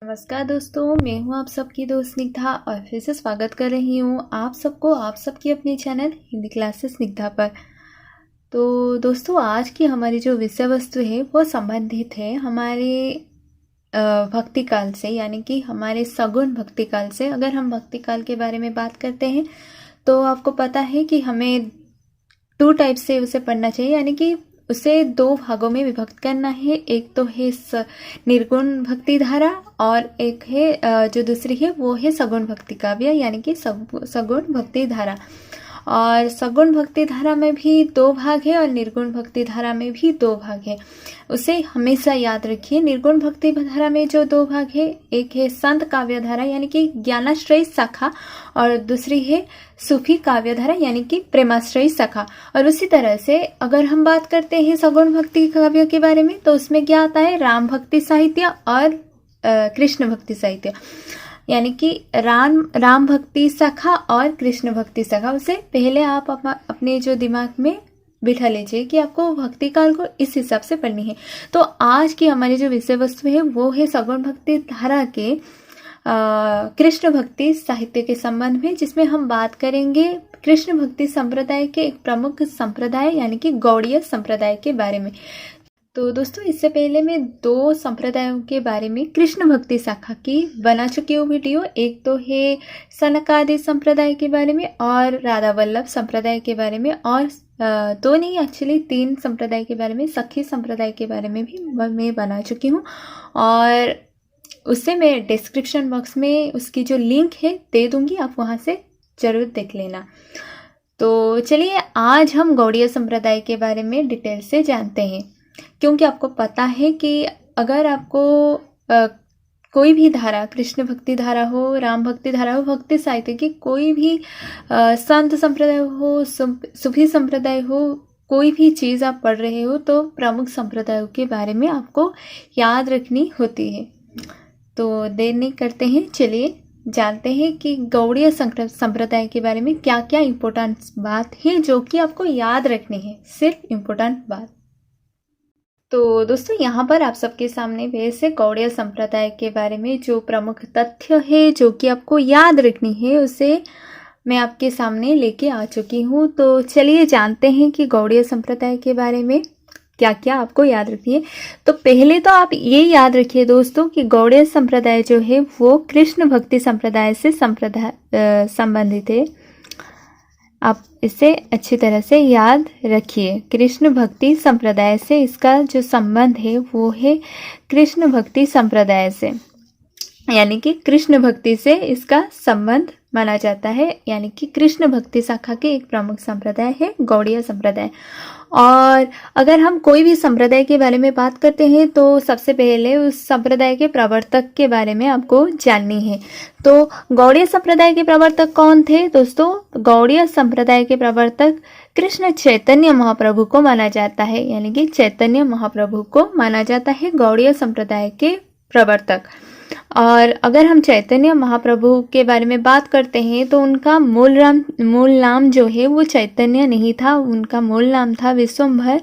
नमस्कार दोस्तों, मैं हूं आप सबकी दोस्त स्निग्धा और फिर से स्वागत कर रही हूं आप सबको आप सबकी अपने चैनल हिंदी क्लासेस स्निग्धा पर। तो दोस्तों, आज की हमारी जो विषय वस्तु है वो संबंधित है हमारे भक्ति काल से, यानी कि हमारे सगुण भक्ति काल से। अगर हम भक्ति काल के बारे में बात करते हैं तो आपको पता है कि हमें 2 टाइप से उसे पढ़ना चाहिए, यानी कि उसे 2 भागों में विभक्त करना है। एक तो है निर्गुण भक्ति धारा और एक है जो दूसरी है वो है सगुण भक्ति काव्य, यानी कि सगुण भक्ति धारा। और सगुण भक्ति धारा में भी 2 भाग है और निर्गुण भक्ति धारा में भी 2 भाग है। उसे हमेशा याद रखिए। निर्गुण भक्ति धारा में जो 2 भाग है, एक है संत काव्य धारा यानी कि ज्ञानाश्रयी शाखा और दूसरी है सूफी काव्य धारा यानी कि प्रेमाश्रयी शाखा। और उसी तरह से अगर हम बात करते हैं सगुण भक्ति काव्य के बारे में तो उसमें क्या आता है, राम भक्ति साहित्य और कृष्ण भक्ति साहित्य, यानी कि राम भक्ति शाखा और कृष्ण भक्ति शाखा। उसे पहले आप अपने जो दिमाग में बिठा लीजिए कि आपको भक्ति काल को इस हिसाब से पढ़नी है। तो आज की हमारी जो विषय वस्तु है वो है सगुण भक्ति धारा के कृष्ण भक्ति साहित्य के संबंध में, जिसमें हम बात करेंगे कृष्ण भक्ति संप्रदाय के एक प्रमुख संप्रदाय यानी कि गौड़ीय संप्रदाय के बारे में। तो दोस्तों, इससे पहले मैं 2 संप्रदायों के बारे में कृष्ण भक्ति शाखा की बना चुकी हूँ वीडियो। एक तो है सनकादि संप्रदाय के बारे में और राधा वल्लभ संप्रदाय के बारे में, और 2 नहीं एक्चुअली 3 संप्रदाय के बारे में, सखी संप्रदाय के बारे में भी मैं बना चुकी हूँ। और उससे मैं डिस्क्रिप्शन बॉक्स में उसकी जो लिंक है दे दूँगी, आप वहाँ से ज़रूर देख लेना। तो चलिए आज हम गौड़ीय संप्रदाय के बारे में डिटेल से जानते हैं, क्योंकि आपको पता है कि अगर आपको कोई भी धारा, कृष्ण भक्ति धारा हो, राम भक्ति धारा हो, भक्ति साहित्य की कोई भी संत संप्रदाय हो, सूफी संप्रदाय हो, कोई भी चीज़ आप पढ़ रहे हो तो प्रमुख संप्रदायों के बारे में आपको याद रखनी होती है। तो देर नहीं करते हैं, चलिए जानते हैं कि गौड़ीय संप्रदाय के बारे में क्या क्या इम्पोर्टेंट बात है जो कि आपको याद रखनी है, सिर्फ इम्पोर्टेंट बात। तो दोस्तों, यहाँ पर आप सबके सामने वैसे गौड़ीय संप्रदाय के बारे में जो प्रमुख तथ्य है जो कि आपको याद रखनी है उसे मैं आपके सामने लेके आ चुकी हूँ। तो चलिए जानते हैं कि गौड़ीय संप्रदाय के बारे में क्या क्या आपको याद रखनी है। तो पहले तो आप ये याद रखिए दोस्तों कि गौड़ीय संप्रदाय जो है वो कृष्ण भक्ति संप्रदाय से संबंधित है। आप इसे अच्छी तरह से याद रखिए। कृष्ण भक्ति संप्रदाय से इसका जो संबंध है वो है कृष्ण भक्ति संप्रदाय से, यानी कि कृष्ण भक्ति से इसका संबंध माना जाता है, यानी कि कृष्ण भक्ति शाखा के एक प्रमुख संप्रदाय है गौड़ीय संप्रदाय। और अगर हम कोई भी संप्रदाय के बारे में बात करते हैं तो सबसे पहले उस संप्रदाय के प्रवर्तक के बारे में आपको जाननी है। तो गौड़ीय संप्रदाय के प्रवर्तक कौन थे दोस्तों? गौड़ीय संप्रदाय के प्रवर्तक कृष्ण चैतन्य महाप्रभु को माना जाता है, यानी कि चैतन्य महाप्रभु को माना जाता है गौड़ीय संप्रदाय के प्रवर्तक। और अगर हम चैतन्य महाप्रभु के बारे में बात करते हैं तो उनका मूल नाम जो है वो चैतन्य नहीं था, उनका मूल नाम था विश्वम्भर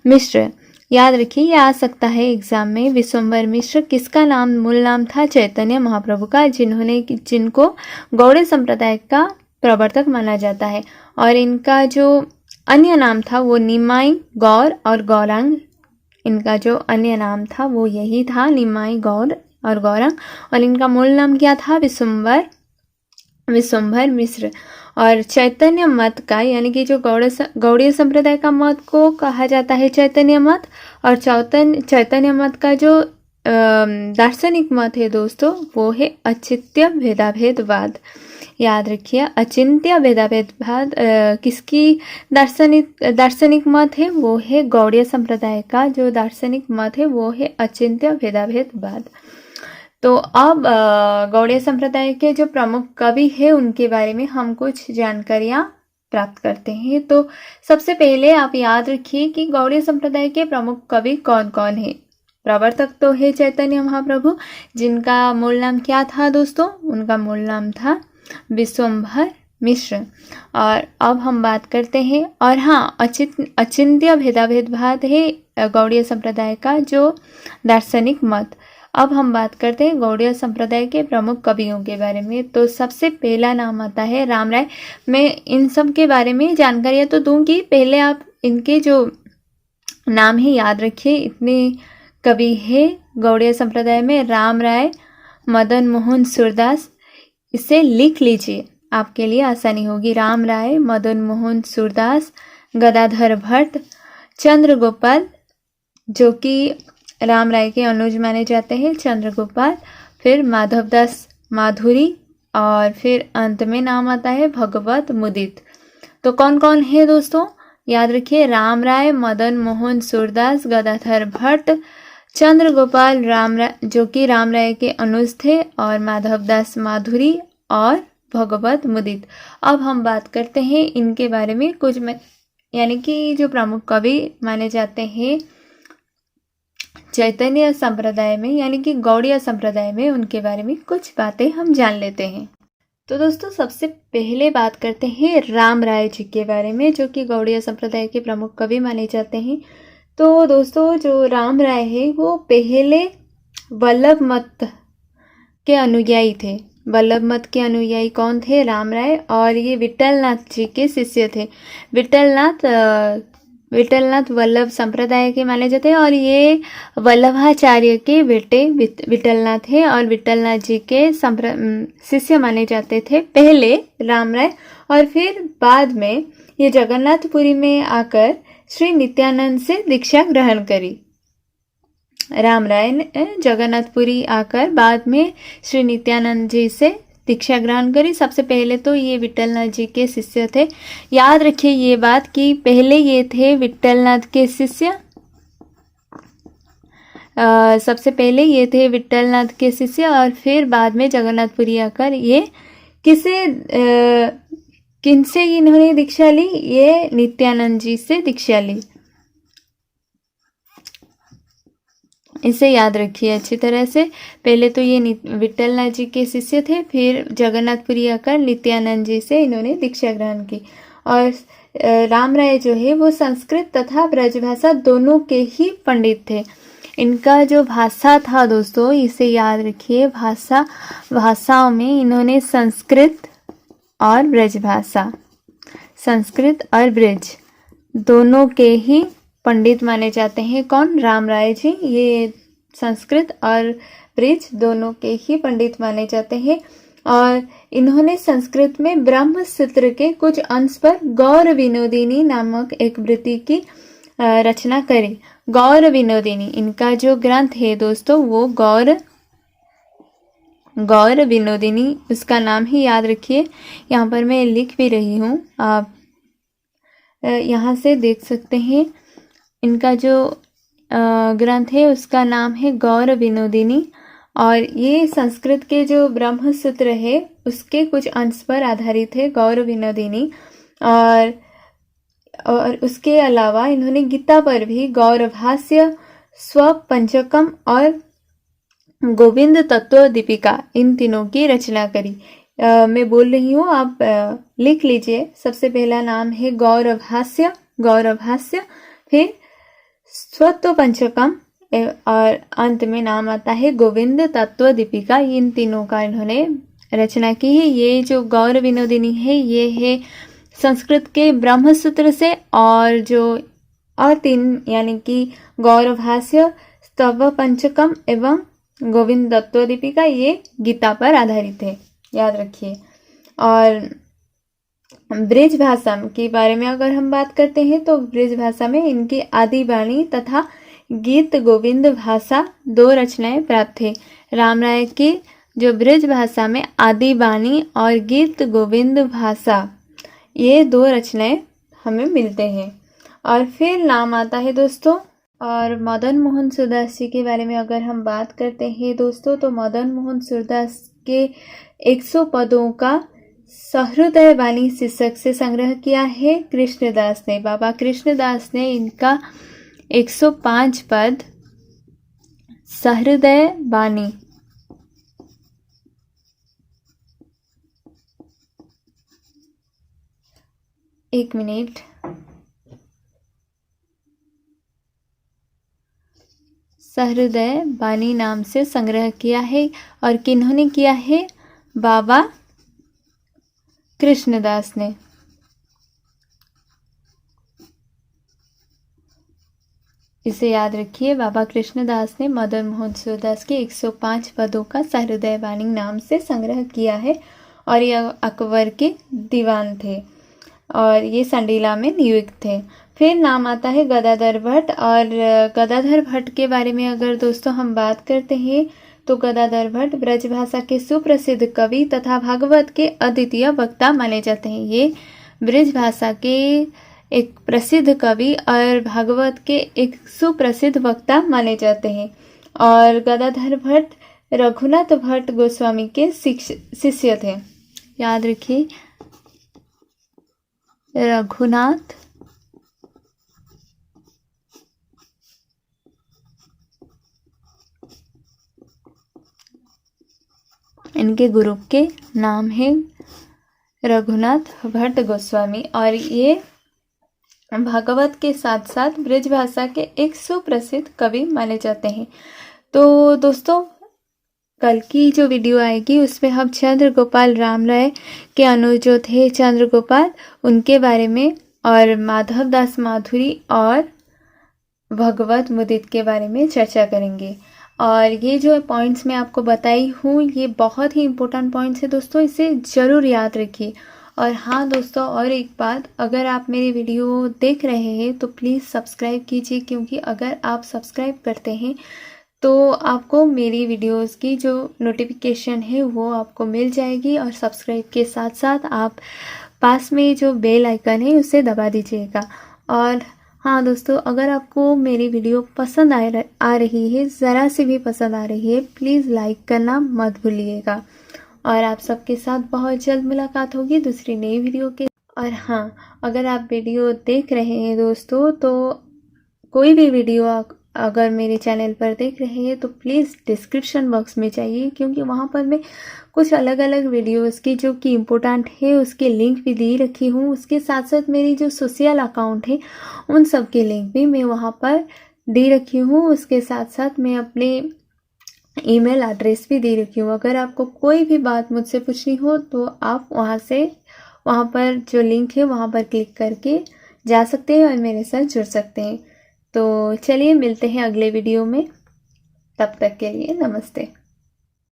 मिश्र। याद रखिए, ये आ सकता है एग्जाम में। विश्वम्भर मिश्र किसका मूल नाम था? चैतन्य महाप्रभु का, जिनको गौड़ीय संप्रदाय का प्रवर्तक माना जाता है। और इनका जो अन्य नाम था वो निमाई, गौर और गौरांग। इनका जो अन्य नाम था वो यही था, निमाई, गौर और गौरांग। और इनका मूल नाम क्या था? विश्वम्भर मिश्र। और चैतन्य मत का, यानी कि जो गौड़ीय संप्रदाय का मत को कहा जाता है चैतन्य मत, और चैतन्य मत का जो दार्शनिक मत है दोस्तों वो है अचिंत्य भेदाभेदवाद। याद रखिए, अचिंत्य भेदाभेदवाद किसकी दार्शनिक मत है? वो है गौड़ीय संप्रदाय का जो दार्शनिक मत है वो है अचिंत्य भेदाभेदवाद। तो अब गौड़ीय संप्रदाय के जो प्रमुख कवि हैं उनके बारे में हम कुछ जानकारियां प्राप्त करते हैं। तो सबसे पहले आप याद रखिए कि गौड़ीय संप्रदाय के प्रमुख कवि कौन कौन है। प्रवर्तक तो है चैतन्य महाप्रभु, जिनका मूल नाम क्या था दोस्तों? उनका मूल नाम था विश्वम्भर मिश्र। और अब हम बात करते हैं, और हाँ, अचिंत्य भेदाभेदवाद है गौड़ीय संप्रदाय का जो दार्शनिक मत। अब हम बात करते हैं गौड़िया संप्रदाय के प्रमुख कवियों के बारे में। तो सबसे पहला नाम आता है राम राय। मैं इन सब के बारे में जानकारियाँ तो दूंगी, पहले आप इनके जो नाम है याद रखिए। इतने कवि है गौड़िया संप्रदाय में, राम राय, मदन मोहन सूरदास। इसे लिख लीजिए, आपके लिए आसानी होगी। राम राय, मदन मोहन सूरदास, गदाधर भट्ट, चंद्रगोपाल, जो कि राम राय के अनुज माने जाते हैं, चंद्रगोपाल, फिर माधवदास माधुरी, और फिर अंत में नाम आता है भगवत मुदित। तो कौन कौन है दोस्तों, याद रखिए। राम राय, मदन मोहन सूरदास, गदाधर भट्ट, चंद्रगोपाल, राम राय जो कि राम राय के अनुज थे, और माधवदास माधुरी और भगवत मुदित। अब हम बात करते हैं इनके बारे में कुछ यानी कि जो प्रमुख कवि माने जाते हैं चैतन्य संप्रदाय में, यानी कि गौड़िया संप्रदाय में, उनके बारे में कुछ बातें हम जान लेते हैं। तो दोस्तों सबसे पहले बात करते हैं राम राय जी के बारे में, जो कि गौड़िया संप्रदाय के प्रमुख कवि माने जाते हैं। तो दोस्तों जो राम राय है वो पहले वल्लभ मत के अनुयायी थे। वल्लभ मत के अनुयायी कौन थे, राम राय, और ये विट्ठलनाथ जी के शिष्य थे। विट्ठलनाथ वल्लभ संप्रदाय के माने जाते हैं, और ये वल्लभाचार्य के बेटे विट्ठलनाथ हैं, और विट्ठलनाथ जी के शिष्य माने जाते थे पहले राम राय। और फिर बाद में ये जगन्नाथपुरी में आकर श्री नित्यानंद से दीक्षा ग्रहण करी। राम राय ने जगन्नाथपुरी आकर बाद में श्री नित्यानंद जी से दीक्षा ग्रहण करी। सबसे पहले तो ये विट्ठलनाथ जी के शिष्य थे। याद रखिए ये बात कि पहले ये थे विट्ठलनाथ के शिष्य। सबसे पहले ये थे विट्ठलनाथ के शिष्य, और फिर बाद में जगन्नाथपुरी आकर ये किनसे इन्होंने दीक्षा ली, ये नित्यानंद जी से दीक्षा ली। इसे याद रखिए अच्छी तरह से। पहले तो ये विट्ठलनाथ जी के शिष्य थे, फिर जगन्नाथपुरी आकर नित्यानंद जी से इन्होंने दीक्षा ग्रहण की। और राम राय जो है वो संस्कृत तथा ब्रजभाषा दोनों के ही पंडित थे। इनका जो भाषा था दोस्तों, इसे याद रखिए, भाषाओं में इन्होंने संस्कृत और ब्रजभाषा, संस्कृत और ब्रज दोनों के ही पंडित माने जाते हैं। कौन, राम राय जी। ये संस्कृत और ब्रज दोनों के ही पंडित माने जाते हैं, और इन्होंने संस्कृत में ब्रह्म सूत्र के कुछ अंश पर गौर विनोदिनी नामक एक वृत्ति की रचना करी। गौर विनोदिनी इनका जो ग्रंथ है दोस्तों, वो गौर विनोदिनी, उसका नाम ही याद रखिए। यहाँ पर मैं लिख भी रही हूँ, आप यहाँ से देख सकते हैं। इनका जो ग्रंथ है उसका नाम है गौर विनोदिनी, और ये संस्कृत के जो ब्रह्म सूत्र है उसके कुछ अंश पर आधारित है गौर विनोदिनी। और उसके अलावा इन्होंने गीता पर भी गौरभाष्य, स्वपंचकम और गोविंद तत्व दीपिका, इन तीनों की रचना करी। मैं बोल रही हूँ, आप लिख लीजिए। सबसे पहला नाम है गौरभाष्य, फिर स्वत्व पंचकम, और अंत में नाम आता है गोविंद तत्व दीपिका। इन तीनों का इन्होंने रचना की है। ये जो गौर विनोदिनी है ये है संस्कृत के ब्रह्म सूत्र से, और तीन यानी कि गौरभाष्य, स्तव पंचकम एवं गोविंद तत्व दीपिका, ये गीता पर आधारित है, याद रखिए। और ब्रज भाषा के बारे में अगर हम बात करते हैं तो ब्रज भाषा में इनकी आदि बाणी तथा गीत गोविंद भाषा दो रचनाएं प्राप्त है। राम राय की जो ब्रज भाषा में आदि बाणी और गीत गोविंद भाषा, ये दो रचनाएं हमें मिलते हैं। और फिर नाम आता है दोस्तों, और मदन मोहन सूरदास जी के बारे में अगर हम बात करते हैं दोस्तों, तो मदन मोहन सूरदास के 100 पदों का सहृदय वाणी शीर्षक से संग्रह किया है कृष्णदास ने। बाबा कृष्णदास ने इनका 105 पद सहृदय वाणी, एक मिनट, सहृदय वाणी नाम से संग्रह किया है और किन्होंने किया है? बाबा कृष्णदास ने। इसे याद रखिए, बाबा कृष्णदास ने मदन मोहन सूरदास के 105 पदों का सहृदय वाणी नाम से संग्रह किया है और ये अकबर के दीवान थे और ये संडीला में नियुक्त थे। फिर नाम आता है गदाधर भट्ट, और गदाधर भट्ट के बारे में अगर दोस्तों हम बात करते हैं तो गदाधर भट्ट ब्रजभाषा के सुप्रसिद्ध कवि तथा भागवत के अद्वितीय वक्ता माने जाते हैं। ये ब्रजभाषा के एक प्रसिद्ध कवि और भागवत के एक सुप्रसिद्ध वक्ता माने जाते हैं। और गदाधर भट्ट रघुनाथ भट्ट गोस्वामी के शिष्य थे। याद रखिए, रघुनाथ इनके गुरु के नाम है रघुनाथ भट्ट गोस्वामी और ये भागवत के साथ साथ ब्रजभाषा के एक सुप्रसिद्ध कवि माने जाते हैं। तो दोस्तों, कल की जो वीडियो आएगी उसमें हम चंद्र गोपाल रामराय के अनुज जो थे चंद्र गोपाल, उनके बारे में और माधव दास माधुरी और भगवत मुदित के बारे में चर्चा करेंगे। और ये जो पॉइंट्स मैं आपको बताई हूँ ये बहुत ही इम्पोर्टेंट पॉइंट्स है दोस्तों, इसे ज़रूर याद रखिए। और हाँ दोस्तों, और एक बात, अगर आप मेरी वीडियो देख रहे हैं तो प्लीज़ सब्सक्राइब कीजिए, क्योंकि अगर आप सब्सक्राइब करते हैं तो आपको मेरी वीडियोस की जो नोटिफिकेशन है वो आपको मिल जाएगी। और सब्सक्राइब के साथ साथ आप पास में जो बेल आइकन है उसे दबा दीजिएगा। और हाँ दोस्तों, अगर आपको मेरी वीडियो पसंद आ रही है, ज़रा सी भी पसंद आ रही है, प्लीज़ लाइक करना मत भूलिएगा। और आप सबके साथ बहुत जल्द मुलाकात होगी दूसरी नई वीडियो के। और हाँ, अगर आप वीडियो देख रहे हैं दोस्तों, तो कोई भी वीडियो अगर मेरे चैनल पर देख रहे हैं तो प्लीज़ डिस्क्रिप्शन बॉक्स में जाइए, क्योंकि वहाँ पर मैं कुछ अलग अलग वीडियोस की जो कि इम्पोर्टेंट है उसके लिंक भी दे रखी हूँ। उसके साथ साथ मेरी जो सोशल अकाउंट है उन सब के लिंक भी मैं वहाँ पर दे रखी हूँ। उसके साथ साथ मैं अपने ईमेल एड्रेस भी दे रखी हूँ। अगर आपको कोई भी बात मुझसे पूछनी हो तो आप वहाँ पर जो लिंक है वहाँ पर क्लिक करके जा सकते हैं और मेरे साथ जुड़ सकते हैं। तो चलिए मिलते हैं अगले वीडियो में, तब तक के लिए नमस्ते।